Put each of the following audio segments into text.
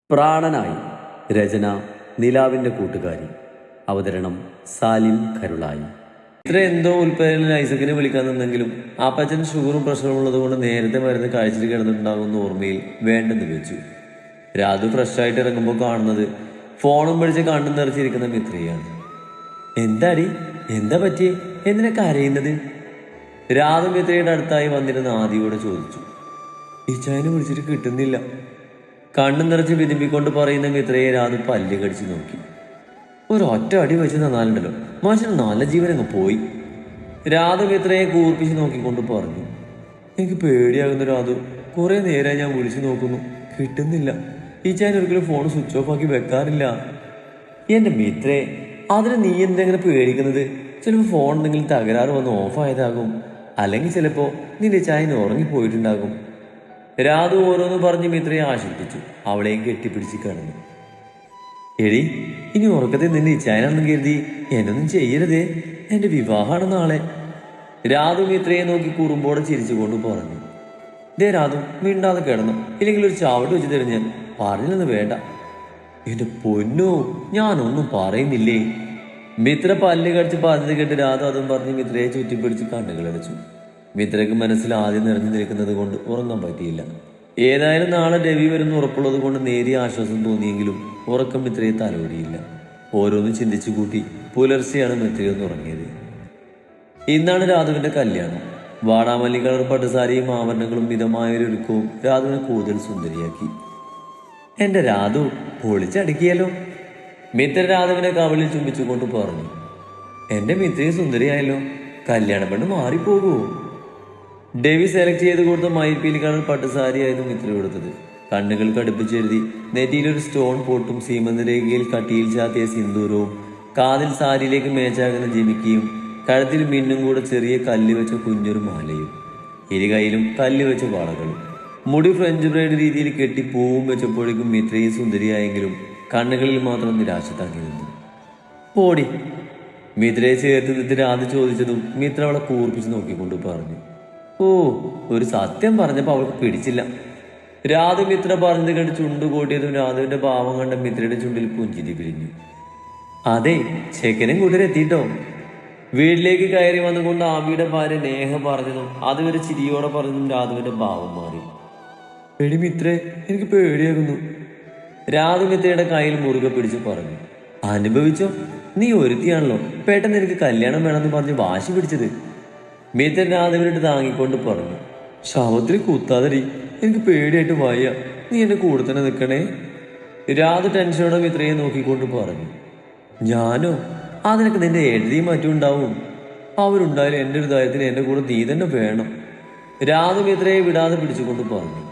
പ്രാണനായി. രചന നിലാവിൻ്റെ കൂട്ടുകാരി. അവതരണം സാലിം കരുളായി. ഇത്ര എന്തോ ഉൽപ്പന്നത്തിൽ ഐസക്കിനെ വിളിക്കാൻ നിന്നെങ്കിലും ആപ്പച്ചൻ ഷുഗറും പ്രഷറും ഉള്ളതുകൊണ്ട് നേരത്തെ മരുന്ന് കഴിച്ചിട്ട് കിടന്നിട്ടുണ്ടാകുന്ന ഓർമ്മയിൽ വേണ്ടെന്ന് വെച്ചു. രാധു ഫ്രഷായിട്ട് ഇറങ്ങുമ്പോൾ കാണുന്നത് ഫോണും പിടിച്ച് കണ്ണും നിറച്ചിരിക്കുന്ന മിത്രയാണ്. എന്താടി, എന്താ പറ്റിയേ, എന്തിനൊക്കെ കരയുന്നത്? രാധു മിത്രയുടെ അടുത്തായി വന്നിരുന്ന ആദിയോട് ചോദിച്ചു. ഇച്ചായനെ വിളിച്ചിട്ട് കിട്ടുന്നില്ല. കണ്ണും നിറച്ച് വിരുമ്പിക്കൊണ്ട് പറയുന്ന മിത്രയെ രാധു പല്ല് കടിച്ച് നോക്കി. ഒരൊറ്റ അടി വെച്ച് തന്നാലുണ്ടല്ലോ, മനുഷ്യന് നല്ല ജീവനങ്ങ് പോയി. രാധു മിത്രയെ കൂർപ്പിച്ച് നോക്കിക്കൊണ്ട് പറഞ്ഞു. എനിക്ക് പേടിയാകുന്നു രാധു, കുറെ നേരമായി ഞാൻ വിളിച്ചു നോക്കുന്നു, കിട്ടുന്നില്ല. ഈച്ചാൻ ഒരിക്കലും ഫോൺ സ്വിച്ച് ഓഫ് ആക്കി വെക്കാറില്ല. എന്റെ മിത്രേ, അതിന് നീ എന്തെങ്കിലും പേടിക്കുന്നത്? ചിലപ്പോൾ ഫോൺ എന്തെങ്കിലും തകരാറ് വന്ന് ഓഫായതാകും, അല്ലെങ്കിൽ ചിലപ്പോൾ നിന്റെ ചായന് ഉറങ്ങിപ്പോയിട്ടുണ്ടാകും. രാധു ഓരോന്ന് പറഞ്ഞ് മിത്രയെ ആശ്വസിപ്പിച്ചു. അവളെയും കെട്ടിപ്പിടിച്ച് കിടന്നു. എടി, ഇനി ഉറക്കത്തിൽ നിന്റെ ഇച്ചായനാണെന്ന് കരുതി എന്നൊന്നും ചെയ്യരുതേ, എന്റെ വിവാഹമാണ് നാളെ. രാധു മിത്രയെ നോക്കി കുറുമ്പോടെ ചിരിച്ചുകൊണ്ട് പറഞ്ഞു. ദേ രാധു, മിണ്ടാതെ കിടന്നു, ഇല്ലെങ്കിൽ ഒരു ചാവട്ട് വെച്ച് തരുന്ന പറഞ്ഞില്ലെന്ന് വേണ്ട. എന്റെ പൊന്നോ, ഞാനൊന്നും പറയുന്നില്ലേ. മിത്ര പല്ല് കടിച്ച് പറഞ്ഞത് കേട്ട് രാധു അതും പറഞ്ഞ് മിത്രയെ ചുറ്റിപ്പിടിച്ച് കണ്ണുകളടച്ചു. മിത്രയ്ക്ക് മനസ്സിൽ ആദ്യം നിറഞ്ഞു നിൽക്കുന്നത് കൊണ്ട് ഉറങ്ങാൻ പറ്റിയില്ല. ഏതായാലും നാളെ രവി വരുന്ന ഉറപ്പുള്ളത് കൊണ്ട് നേരിയ ആശ്വാസം തോന്നിയെങ്കിലും ഉറക്കം മിത്രയെ തലോടിയില്ല. ഓരോന്നും ചിന്തിച്ചു കൂട്ടി പുലർച്ചെയാണ് മിത്രയൊന്ന് ഉറങ്ങിയത്. ഇന്നാണ് രാധുവിന്റെ കല്യാണം. വാടാമല്ലി കളർ പട്ടുസാരിയും ആഭരണങ്ങളും മിതമായൊരു ഒരുക്കവും രാധുവിനെ കൂടുതൽ സുന്ദരിയാക്കി. എന്റെ രാധു പൊളിച്ചടുക്കിയല്ലോ. മിത്ര രാധുവിനെ കവളിൽ ചുംബിച്ചുകൊണ്ട് പറഞ്ഞു. എന്റെ മിത്രയെ സുന്ദരിയായല്ലോ, കല്യാണ പെണ്ണ് മാറിപ്പോകുമോ? ഡെവി സെലക്ട് ചെയ്ത് കൊടുത്ത മയിൽപ്പീലി കളർ പട്ടുസാരിയായിരുന്നു മിത്ര കൊടുത്തത്. കണ്ണുകൾ കടുപ്പിച്ചെഴുതി നെറ്റിയിലൊരു സ്റ്റോൺ പോട്ടും സീമന്തരേഖയിൽ കട്ടിയിൽ ചാത്തിയ സിന്ദൂരവും കാതിൽ സാരിയിലേക്ക് മേച്ചാകുന്ന ജിമിക്കിയും കഴുത്തിൽ മിന്നും കൂടെ ചെറിയ കല്ല് വെച്ച കുഞ്ഞൊരു മാലയും ഇരുകൈയിലും കല്ല് വെച്ച വളകളും മുടി ഫ്രഞ്ച് ബ്രൈഡ് രീതിയിൽ കെട്ടി പൂവും വെച്ചപ്പോഴേക്കും മിത്രയും സുന്ദരിയായെങ്കിലും കണ്ണുകളിൽ മാത്രം നിരാശ തങ്ങി നിന്നു. ഓടി. മിത്രയെ ചേർത്ത് നിർത്തി രാധ ചോദിച്ചതും മിത്ര അവളെ കൂർപ്പിച്ച് നോക്കിക്കൊണ്ട് പറഞ്ഞു. ഓ, ഒരു സത്യം പറഞ്ഞപ്പോൾ അവൾക്ക് പിടിച്ചില്ല. രാധു മിത്ര പറഞ്ഞത് കണ്ട് ചുണ്ടു കൂട്ടിയതും രാധുവിന്റെ ഭാവം കണ്ട മിത്രയുടെ ചുണ്ടിൽ പുഞ്ചിരി പിരിഞ്ഞു. അതെ, ചെക്കനും കൂട്ടരെത്തിയിട്ടോ. വീട്ടിലേക്ക് കയറി വന്നുകൊണ്ട് ആമിയുടെ ഭാര്യ നേഹ പറഞ്ഞതും അതുവരെ ചിരിയോടെ പറഞ്ഞതും രാധുവിന്റെ ഭാവം മാറി. എടി മിത്രേ, എനിക്ക് പേടിയാകുന്നു. രാധു മിത്രയുടെ കയ്യിൽ മുറുകെ പിടിച്ച് പറഞ്ഞു. അനുഭവിച്ചോ, നീ ഒരുത്തിയാണല്ലോ പെട്ടെന്ന് എനിക്ക് കല്യാണം വേണമെന്ന് പറഞ്ഞ് വാശി പിടിച്ചത്. മിത്ര രാധുവിനോട് താങ്ങിക്കൊണ്ട് പറഞ്ഞു. ശവത്തിൽ കുത്താതടി, എനിക്ക് പേടിയായിട്ട് വയ്യ, നീ എന്റെ കൂടെ തന്നെ നിൽക്കണേ. രാധു ടെൻഷനോടെ മിത്രയെ നോക്കിക്കൊണ്ട് പറഞ്ഞു. ഞാനോ? അതിനൊക്കെ നിന്റെ എഴുതിയും മറ്റും ഉണ്ടാവും. അവരുണ്ടായാലും എൻ്റെ ഒരു ധൈര്യത്തിന് എൻ്റെ കൂടെ നീ തന്നെ വേണം. രാധു മിത്രയെ വിടാതെ പിടിച്ചുകൊണ്ട് പറഞ്ഞു.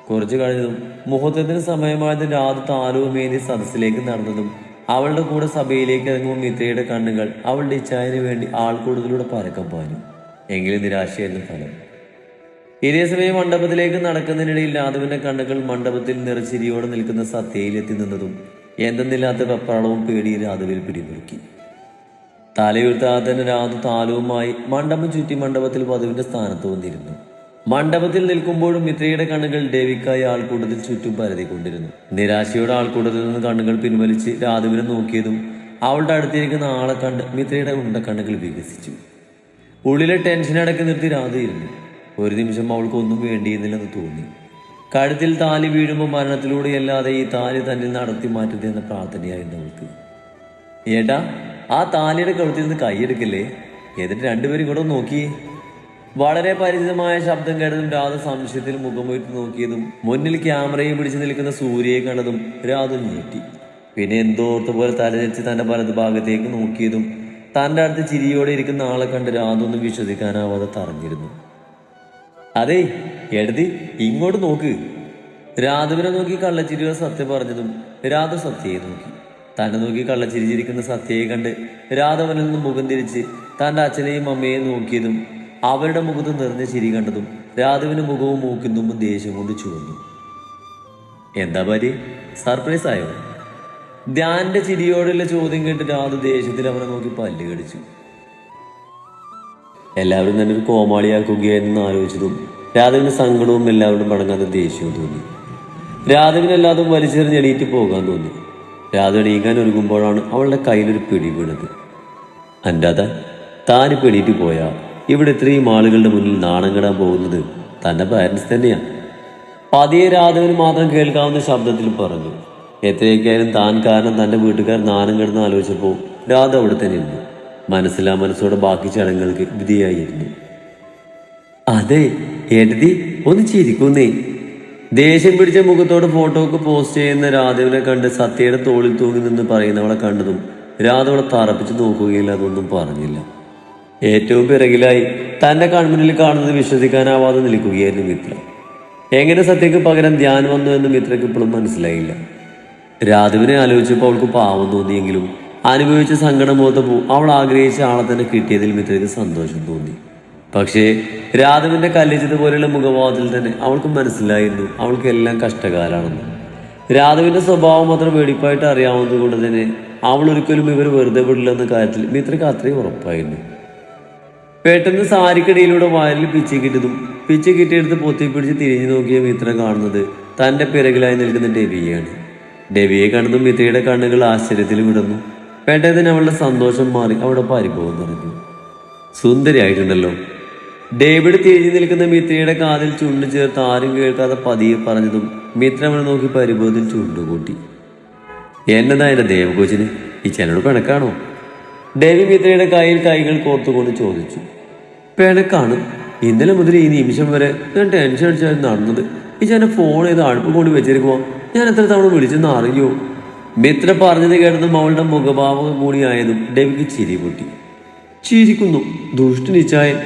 കുറച്ചു കഴിഞ്ഞതും മുഹൂർത്തത്തിന് സമയമായതും രാധു താലവുമേന്തി സദസ്സിലേക്ക് നടന്നതും അവളുടെ കൂടെ സഭയിലേക്ക് ഇറങ്ങുമ്പോൾ മിത്രയുടെ കണ്ണുകൾ അവളുടെ ഇച്ഛായന് വേണ്ടി ആൾക്കൂടുതലൂടെ പരക്കം പാഞ്ഞു. എങ്കിലും നിരാശയായിരുന്നു ഫലം. ഇതേസമയം മണ്ഡപത്തിലേക്ക് നടക്കുന്നതിനിടയിൽ രാധുവിന്റെ കണ്ണുകൾ മണ്ഡപത്തിൽ നിറച്ചിരിയോടെ നിൽക്കുന്ന സത്യയിലെത്തി നിന്നതും എന്തെന്നില്ലാത്ത വെപ്രാളവും പേടിയിൽ രാധുവിൽ പിടിമുറുക്കി. തലയുയർത്താതെ തന്നെ രാധു താലവുമായി മണ്ഡപം ചുറ്റി മണ്ഡപത്തിൽ വധുവിന്റെ സ്ഥാനത്ത് വന്നിരുന്നു. മണ്ഡപത്തിൽ നിൽക്കുമ്പോഴും മിത്രയുടെ കണ്ണുകൾ ഡേവിക്കായി ആൾക്കൂട്ടത്തിൽ ചുറ്റും പരതിക്കൊണ്ടിരുന്നു. നിരാശയുടെ ആൾക്കൂട്ടത്തിൽ നിന്ന് കണ്ണുകൾ പിൻവലിച്ച് രാധുവിനെ നോക്കിയതും അവളുടെ അടുത്തിരിക്കുന്ന ആളെ കണ്ട് മിത്രയുടെ ഉണ്ടക്കണ്ണുകൾ വികസിച്ചു. ഉള്ളിലെ ടെൻഷൻ അടക്കി നിർത്തി രാധു ഇരുന്നു. ഒരു നിമിഷം അവൾക്ക് ഒന്നും വേണ്ടിയിരുന്നില്ലെന്ന് തോന്നി. കഴുത്തിൽ താലി വീഴുമ്പോൾ മരണത്തിലൂടെയല്ലാതെ ഈ താലി തന്നിൽ നടത്തി മാറ്റരുത് എന്ന പ്രാർത്ഥനയായിരുന്നു അവൾക്ക്. ഏട്ടാ, ആ താലിയുടെ കഴുത്തിൽ നിന്ന് കൈയെടുക്കല്ലേ, എന്നിട്ട് രണ്ടുപേരും കൂടെ നോക്കിയേ. വളരെ പരിചിതമായ ശബ്ദം കേട്ടതും രാധ സംശയത്തിൽ മുഖമുയർത്തി നോക്കിയതും മുന്നിൽ ക്യാമറയെ പിടിച്ചു നിൽക്കുന്ന സൂര്യയെ കണ്ടതും രാധു ഞെട്ടി. പിന്നെ എന്തോർത്ത പോലെ തലചരിച്ച് തന്റെ വലതു ഭാഗത്തേക്ക് നോക്കിയതും തൻ്റെ അടുത്ത് ചിരിയോടെ ഇരിക്കുന്ന ആളെ കണ്ട് രാധ ഒന്നും വിശ്വസിക്കാനാവാതെ തറഞ്ഞിരുന്നു. അതെ എഴുതി, ഇങ്ങോട്ട് നോക്ക്. രാധുവിനെ നോക്കി കള്ളച്ചിരിയോടെ സത്യ പറഞ്ഞതും രാധ സത്യയെ നോക്കി. തന്നെ നോക്കി കള്ളച്ചിരിച്ചിരിക്കുന്ന സത്യയെ കണ്ട് രാധവനിൽ നിന്ന് മുഖം തിരിച്ച് തൻ്റെ അച്ഛനെയും അമ്മയെയും നോക്കിയതും അവരുടെ മുഖത്ത് നിറഞ്ഞ ചിരി കണ്ടതും രാധുവിന് മുഖവും മൂക്കും തുമ്പും ദേഷ്യം കൊണ്ട് ചുവന്നു. എന്താ ഭാര്യ, സർപ്രൈസ് ആയോ? ധ്യാന്റെ ചിരിയോടുള്ള ചോദ്യം കേട്ട് രാധു ദേഷ്യത്തിൽ അവനെ നോക്കി പല്ല് കടിച്ചു. എല്ലാവരും തന്നെ ഒരു കോമാളിയാക്കുകയായിരുന്നു ആലോചിച്ചതും രാധുവിന്റെ സങ്കടവും എല്ലാവരും മടങ്ങാതെ ദേഷ്യവും തോന്നി. രാധവിനെല്ലാതും വലിച്ചെറിഞ്ഞ് എണീറ്റ് പോകാൻ തോന്നി. രാധ എണീക്കാൻ ഒരുങ്ങുമ്പോഴാണ് അവളുടെ കയ്യിലൊരു പിടി വീണത്. അൻ്റാത താനിപ്പോൾ എണീറ്റ് പോയാ ഇവിടെ ഇത്രയും ആളുകളുടെ മുന്നിൽ നാണം കെടാൻ പോകുന്നത് തൻ്റെ പാരൻസ് തന്നെയാണ്. പതിയെ രാധവിന് മാത്രം കേൾക്കാവുന്ന ശബ്ദത്തിൽ പറഞ്ഞു. എത്രയൊക്കെയായാലും താൻ കാരണം തൻ്റെ വീട്ടുകാർ നാണം കെടുന്ന ആലോചിച്ചപ്പോൾ രാധ അവിടെ തന്നെ ഇരുന്നു. മനസ്സിലാ മനസ്സോടെ ബാക്കി ചടങ്ങുകൾക്ക് വിധിയായിരുന്നു. അതെ ഏട്ടതി ഒന്ന് ചിരിക്കുന്നേ. ദേഷ്യം പിടിച്ച മുഖത്തോട് ഫോട്ടോക്ക് പോസ്റ്റ് ചെയ്യുന്ന രാധവിനെ കണ്ട് സത്യയുടെ തോളിൽ തൂങ്ങി നിന്ന് പറയുന്നവളെ കണ്ടതും രാധ അവളെ തറപ്പിച്ച് നോക്കുകയില്ല, അതൊന്നും പറഞ്ഞില്ല. ഏറ്റവും പിറകിലായി തൻ്റെ കൺമുന്നിൽ കാണുന്നത് വിശ്വസിക്കാനാവാതെ നിൽക്കുകയായിരുന്നു മിത്ര. എങ്ങനെ സത്യക്ക് പകരം ധ്യാനം വന്നു എന്ന് മിത്രയ്ക്ക് ഇപ്പോഴും മനസ്സിലായില്ല. രാധവിനെ ആലോചിച്ചപ്പോൾ അവൾക്ക് പാവം തോന്നിയെങ്കിലും അനുഭവിച്ച സങ്കടം ഓർത്തപ്പോൾ അവൾ ആഗ്രഹിച്ച ആളെ തന്നെ കിട്ടിയതിൽ മിത്രയ്ക്ക് സന്തോഷം തോന്നി. പക്ഷേ രാധവിൻ്റെ കല്ലിച്ചതുപോലെയുള്ള മുഖഭാവത്തിൽ തന്നെ അവൾക്ക് മനസ്സിലായിരുന്നു അവൾക്ക് എല്ലാം കഷ്ടകാലാണെന്ന്. രാധവിൻ്റെ സ്വഭാവം അത്ര വെടിപ്പായിട്ട് അറിയാവുന്നത് കൊണ്ട് തന്നെ അവൾ ഒരിക്കലും ഇവർ വെറുതെ വിടില്ലെന്ന കാര്യത്തിൽ മിത്രയ്ക്ക് അത്രയും ഉറപ്പായിരുന്നു. പെട്ടെന്ന് സാരിക്കടിയിലൂടെ വയലിൽ പിച്ചി കിട്ടിയെടുത്ത് പൊത്തിപ്പിടിച്ച് തിരിഞ്ഞു നോക്കിയ മിത്ര കാണുന്നത് തൻ്റെ പിറകിലായി നിൽക്കുന്ന ഡെബിയെയാണ്. ഡെബിയെ കണ്ടതും മിത്രയുടെ കണ്ണുകൾ ആശ്ചര്യത്തിൽ വിടുന്നു. പെട്ടെന്ന് അവളുടെ സന്തോഷം മാറി അവിടെ പരിഭവം നിറഞ്ഞു. സുന്ദരിയായിട്ടുണ്ടല്ലോ. ഡേവിഡ് തിരിഞ്ഞു നിൽക്കുന്ന മിത്രയുടെ കാതിൽ ചുണ്ടു ചേർത്ത് ആരും കേൾക്കാതെ പതിയെ പറഞ്ഞതും മിത്ര അവനെ നോക്കി പരിഭവത്തിൽ ചുണ്ടുകൂട്ടി. എന്നതാ എൻ്റെ ദേവകോച്ചിന് ഈ ചെനോട് പിണക്കാണോ? ഡേവി മിത്രയുടെ കയ്യിൽ കൈകൾ കോർത്തുകൊണ്ട് ചോദിച്ചു. പിണക്കാണ്. ഇന്നലെ മുതൽ ഈ നിമിഷം വരെ ഞാൻ ടെൻഷൻ അടിച്ചായിരുന്നു നടന്നത്. ഈ ചെന്നെ ഫോൺ ചെയ്ത് അടുപ്പ് കൊണ്ട് വെച്ചിരിക്കുമോ? ഞാൻ എത്ര തവണ വിളിച്ചെന്ന് അറിയോ? മിത്ര പറഞ്ഞത് കേട്ടതും അവളുടെ മുഖഭാവം കൂടിയായതും ഡേവിക്ക് ചിരി പൊട്ടി. ചിരിക്കുന്നു ദുഷ്ടനിച്ചായൻ.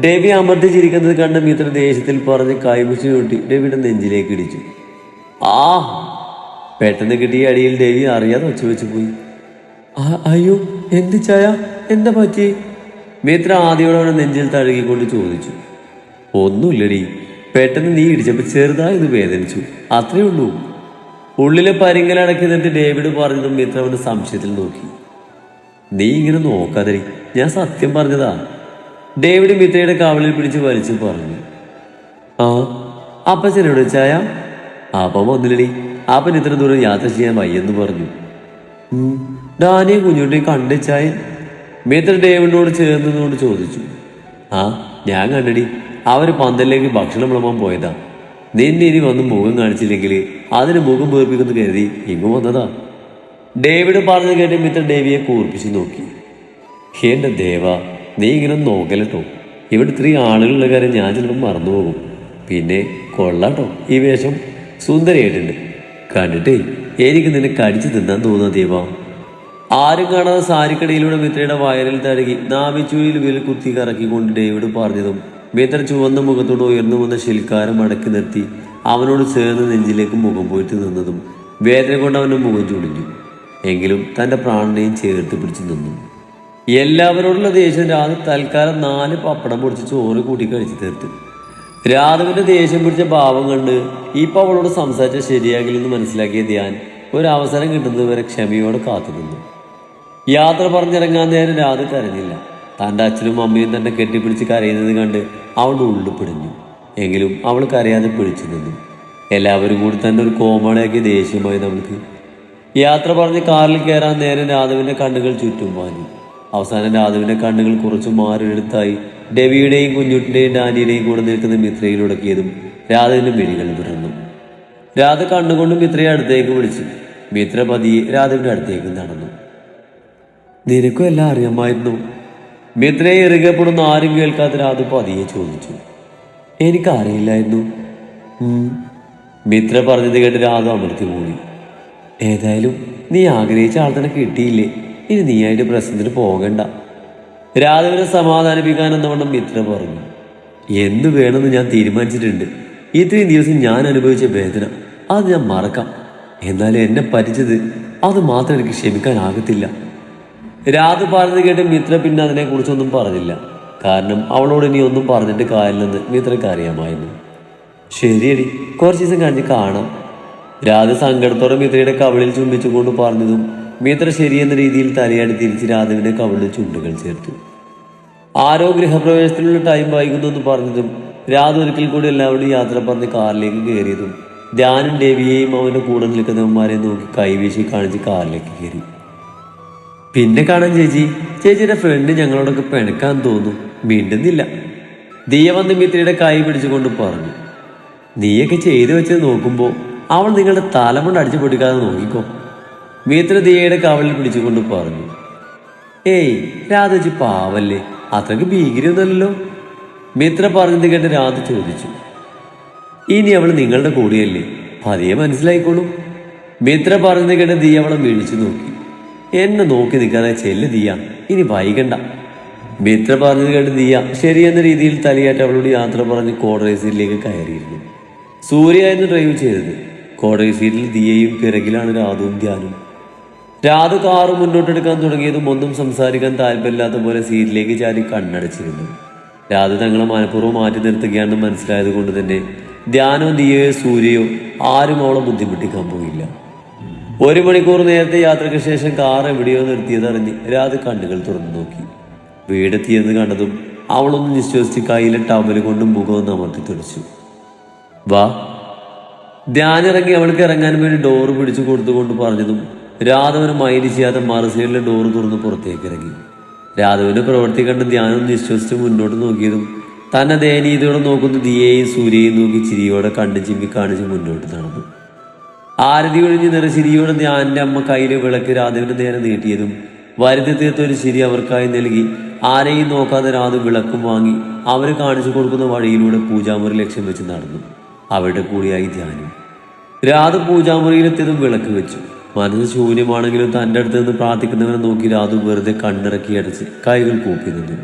ഡേവി അമർത്തി ചിരിക്കുന്നത് കണ്ട് മിത്ര ദേഷ്യത്തിൽ പറഞ്ഞ് കൈമുച്ചു ചൂട്ടി ഡേവിയുടെ നെഞ്ചിലേക്ക് ഇടിച്ചു. ആ പെട്ടെന്ന് കിട്ടിയ അടിയിൽ ഡേവി അറിയാതെ വെച്ചു പോയി. അയ്യോ എന്ത് ചായ, എന്താ പറ്റി? മിത്ര ആദ്യയോടെ നെഞ്ചിൽ തഴുകിക്കൊണ്ട് ചോദിച്ചു. ഒന്നുമില്ലടി, പെട്ടെന്ന് നീ ഇടിച്ചപ്പോൾ ചെറുതായി ഇത് വേദനിച്ചു, അത്രേ ഉള്ളൂ. ഉള്ളിലെ പരിങ്ങലടക്കി നിന്നിട്ട് ഡേവിഡ് പറഞ്ഞതും മിത്ര അവന്റെ സംശയത്തിൽ നോക്കി. നീ ഇങ്ങനെ നോക്കാതെ, ഞാൻ സത്യം പറഞ്ഞതാ. ഡേവിഡ് മിത്രയുടെ കവളിൽ പിടിച്ച് വലിച്ചു പറഞ്ഞു. ആ അപ്പച്ചനോട് ചായ? അപ്പം വന്നില്ലടി, അപ്പൻ ഇത്ര ദൂരം യാത്ര ചെയ്യാൻ വയ്യെന്ന് പറഞ്ഞു. ഡാനിയെ കുഞ്ഞുട്ടിയെ കണ്ടേ ചായൻ? മിത്ര ഡേവിഡിനോട് ചേർന്നതുകൊണ്ട് ചോദിച്ചു. ആ ഞാൻ കണ്ടടി, അവര് പന്തലിലേക്ക് ഭക്ഷണം വിളമ്പാൻ പോയതാ. നിന്നെ ഇനി വന്ന് മുഖം കാണിച്ചില്ലെങ്കിൽ അതിന് മുഖം വീർപ്പിക്കുന്നു കരുതി ഇങ്ങ് വന്നതാ. ഡേവിഡ് പറഞ്ഞു കേട്ട് മിത്ര ഡേവിയെ കൂർപ്പിച്ച് നോക്കി. എന്റെ ദേവ, നീ ഇങ്ങനെ നോക്കലട്ടോ. ഇവിടെ ഇത്രയും ആളുകളുള്ള കാര്യം ഞാൻ ചിലപ്പോൾ മറന്നുപോകും. പിന്നെ കൊള്ളാട്ടോ, ഈ വേഷം സുന്ദരിയായിട്ടുണ്ട്. കണ്ടിട്ടേ എനിക്ക് നിന്നെ കടിച്ചു തിന്നാൻ തോന്നുന്ന ദേവ. ആരും കാണാതെ സാരിക്കടയിലൂടെ മിത്രയുടെ വയറിൽ തഴുകി നാവിച്ചുഴിയിൽ വിൽ കുത്തി കറക്കിക്കൊണ്ട് ഡേവിഡ് പറഞ്ഞതും മിത്ര ചുവന്ന മുഖത്തോട് ഉയർന്നു വന്ന ശിൽക്കാരം അടക്കി നിർത്തി അവനോട് ചേർന്ന് നെഞ്ചിലേക്ക് മുഖം പോയിട്ട് നിന്നതും വേദന കൊണ്ട് അവൻ്റെ മുഖം ചുളിഞ്ഞു. എങ്കിലും തൻ്റെ പ്രാണനെയും ചേർത്ത് പിടിച്ചു നിന്നു. എല്ലാവരോടുള്ള ദേഷ്യം രാധ തൽക്കാലം 4 പപ്പടം പൊടിച്ച് ചോറ് കൂട്ടി കഴിച്ചു തീർത്തു. രാധവിൻ്റെ ദേഷ്യം പിടിച്ച ഭാവം കണ്ട് ഇപ്പം അവളോട് സംസാരിച്ചാൽ ശരിയാകില്ലെന്ന് മനസ്സിലാക്കിയ ധ്യാൻ ഒരവസരം കിട്ടുന്നത് വരെ ക്ഷമയോടെ കാത്തുനിന്നു. യാത്ര പറഞ്ഞിറങ്ങാൻ നേരം രാധ കരഞ്ഞില്ല. തൻ്റെ അച്ഛനും അമ്മയും തന്നെ കെട്ടിപ്പിടിച്ച് കരയുന്നത് കണ്ട് അവളുടെ ഉള്ളിൽ പിടിഞ്ഞു. എങ്കിലും അവൾ കരയാതെ പിടിച്ചു നിന്നു. എല്ലാവരും കൂടി തന്നെ ഒരു കോമാളിയാക്കിയ ദേഷ്യമായി നമ്മൾക്ക്. യാത്ര പറഞ്ഞ് കാറിൽ കയറാൻ നേരം രാധവിൻ്റെ കണ്ണുകൾ ചുറ്റും പാഞ്ഞു. അവസാനം രാധവിൻ്റെ കണ്ണുകൾ കുറച്ച് മാറിയെടുത്തായി ഡെവിയുടെയും കുഞ്ഞുട്ടിൻ്റെയും ഡാനിയുടെയും കൂടെ നിൽക്കുന്ന മിത്രയിലുടക്കിയതും രാധവിൻ്റെ മിഴികൾ തുറന്നു. രാധ കണ്ണുകൊണ്ട് മിത്രയെ അടുത്തേക്ക് വിളിച്ചു. മിത്ര പതിയെ രാധവിൻ്റെ അടുത്തേക്ക് നടന്നു. നിനക്കും എല്ലാം അറിയാമായിരുന്നു? മിത്രയെ ഇറുകപ്പെടുന്ന ആരും കേൾക്കാത്ത രാധ പതിയെ ചോദിച്ചു. എനിക്കറിയില്ലായിരുന്നു. മിത്ര പറഞ്ഞത് കേട്ട് രാധ അമർത്തി മൂടി. ഏതായാലും നീ ആഗ്രഹിച്ച ആൾ തന്നെ കിട്ടിയില്ലേ, ഇനി നീയായിട്ട് പ്രശ്നത്തിന് പോകണ്ട. രാധവിനെ സമാധാനിപ്പിക്കാൻ എന്നവണ്ണം മിത്ര പറഞ്ഞു. എന്തു വേണമെന്ന് ഞാൻ തീരുമാനിച്ചിട്ടുണ്ട്. ഇത്രയും ദിവസം ഞാൻ അനുഭവിച്ച വേദന അത് ഞാൻ മറക്കാം. എന്നാലും എന്നെ പറ്റിച്ചത് അത് മാത്രം എനിക്ക് ക്ഷമിക്കാനാകത്തില്ല. രാധ പറഞ്ഞത് കേട്ട് മിത്ര പിന്നെ അതിനെക്കുറിച്ചൊന്നും പറഞ്ഞില്ല. കാരണം അവളോട് ഇനി ഒന്നും പറഞ്ഞിട്ട് കാര്യമില്ലെന്ന് മിത്രയ്ക്ക് അറിയാമായിരുന്നു. ശരിയടി, കുറച്ച് ദിവസം കഴിഞ്ഞ് കാണാം. രാധ സങ്കടത്തോടെ മിത്രയുടെ കവിളിൽ ചുംബിച്ചുകൊണ്ട് പറഞ്ഞതും മിത്ര ശരിയെന്ന രീതിയിൽ തലയാടി തിരിച്ച് രാധവിന്റെ കവിളിൽ ചുണ്ടുകൾ ചേർത്തു. ആരോ ഗൃഹപ്രവേശത്തിനുള്ള ടൈം വൈകുന്നു എന്ന് പറഞ്ഞതും രാധ ഒരിക്കൽ കൂടി എല്ലാവരും യാത്ര പറഞ്ഞ് കാറിലേക്ക് കയറിയതും ധ്യാനും ദേവിയെയും അവൻ്റെ കൂടെ നിൽക്കുന്നവന്മാരെ നോക്കി കൈവീശി കാണിച്ച് കാറിലേക്ക് കയറി. പിന്നെ കാണാൻ ചേച്ചിയുടെ ഫ്രണ്ട് ഞങ്ങളോടൊക്കെ പിണക്കാൻ തോന്നും. മിണ്ടുന്നില്ല. ദിയ വന്ന് മിത്രയുടെ കൈ പിടിച്ചുകൊണ്ട് പറഞ്ഞു. നീയൊക്കെ ചെയ്തു വെച്ചത് നോക്കുമ്പോൾ അവൾ നിങ്ങളുടെ തലമുണ്ട് അടിച്ചു പൊട്ടിക്കാതെ നോക്കിക്കോ. മിത്ര ദിയയുടെ കവളിൽ പിടിച്ചുകൊണ്ട് പറഞ്ഞു. ഏയ് രാധേച്ചി പാവല്ലേ, അത്രയ്ക്ക് ഭീകരൊന്നുമല്ലല്ലോ. മിത്ര പറഞ്ഞത് കേട്ട് രാധ ചോദിച്ചു. ഇനി അവൾ നിങ്ങളുടെ കൂടെയല്ലേ, പതിയെ മനസ്സിലായിക്കോളും. മിത്ര പറഞ്ഞത് കേട്ട് ദിയ അവളെ വീഴിച്ചു നോക്കി. എന്നെ നോക്കി നിൽക്കാതെ ചെല്ല് ദിയ, ഇനി വൈകണ്ട. മിത്ര പറഞ്ഞത് കേട്ട് ദിയ ശരിയെന്ന രീതിയിൽ തലയായിട്ട് അവളോട് യാത്ര പറഞ്ഞ് കോടതി സീറ്റിലേക്ക് കയറിയിരുന്നു. സൂര്യയായിരുന്നു ഡ്രൈവ് ചെയ്തത്. കോടതി സീറ്റിൽ ദിയയും പിറകിലാണ് രാധുവും ധ്യാനും. രാധ കാറ് മുന്നോട്ടെടുക്കാൻ തുടങ്ങിയതും ഒന്നും സംസാരിക്കാൻ താല്പര്യമില്ലാത്ത പോലെ സീറ്റിലേക്ക് ചാരി കണ്ണടച്ചിരുന്നു. രാധ തങ്ങളെ മനഃപൂർവ്വം മാറ്റി നിർത്തുകയാണെന്ന് മനസ്സിലായത് കൊണ്ട് തന്നെ ധ്യാനോ ദിയയോ സൂര്യയോ ആരും അവളെ ബുദ്ധിമുട്ടിക്കാൻ പോയില്ല. 1 മണിക്കൂർ നേരത്തെ യാത്രയ്ക്ക് ശേഷം കാർ എവിടെയോ നിർത്തിയതറിഞ്ഞ് രാധ കണ്ണുകൾ തുറന്നു നോക്കി. വീടെത്തിയെന്ന് കണ്ടതും അവളൊന്ന് നിശ്വസിച്ച് കയ്യിലെ ടവൽ കൊണ്ട് മുഖമൊന്ന് അമർത്തി തുറച്ചു. വാ. ധ്യാനിറങ്ങി അവൾക്ക് ഇറങ്ങാൻ വേണ്ടി ഡോറ് പിടിച്ചു കൊടുത്തുകൊണ്ട് പറഞ്ഞതും രാധവന് മൈൻഡ് ചെയ്യാതെ മറുസൈഡിലെ ഡോറ് തുറന്ന് പുറത്തേക്ക് ഇറങ്ങി. രാധവന്റെ പ്രവൃത്തി കണ്ട് ധ്യാനം നിശ്വസിച്ച് മുന്നോട്ട് നോക്കിയതും തന്നെ ദയനീയതയോടെ നോക്കുന്ന ദിയയെയും സൂര്യയെയും നോക്കി ചിരിയോടെ കണ്ണ് ചിമ്മി കാണിച്ച് മുന്നോട്ട് നടന്നു. ആരതി ഒഴിഞ്ഞ് നിറച്ചിരിയോടെ ധ്യാനിന്റെ അമ്മ കയ്യിലെ വിളക്ക് രാധവന്റെ നേരെ നീട്ടിയതും വരുത്തി തീർത്ത ഒരു ചിരി അവർക്കായി നൽകി ആരെയും നോക്കാതെ രാധ വിളക്കും വാങ്ങി അവര് കാണിച്ചു കൊടുക്കുന്ന വഴിയിലൂടെ പൂജാമുറി ലക്ഷ്യം വെച്ച് നടന്നു. അവരുടെ കൂടിയായി ധ്യാനം. രാധ പൂജാമുറിയിലെത്തിയതും വിളക്ക് വെച്ചു. മനസ്സ് ശൂന്യമാണെങ്കിലും തൻ്റെ അടുത്ത് നിന്ന് പ്രാർത്ഥിക്കുന്നവരെ നോക്കി രാധ വെറുതെ കണ്ണിറക്കി അടച്ച് കൈകൾ കൂപ്പി നിന്നു.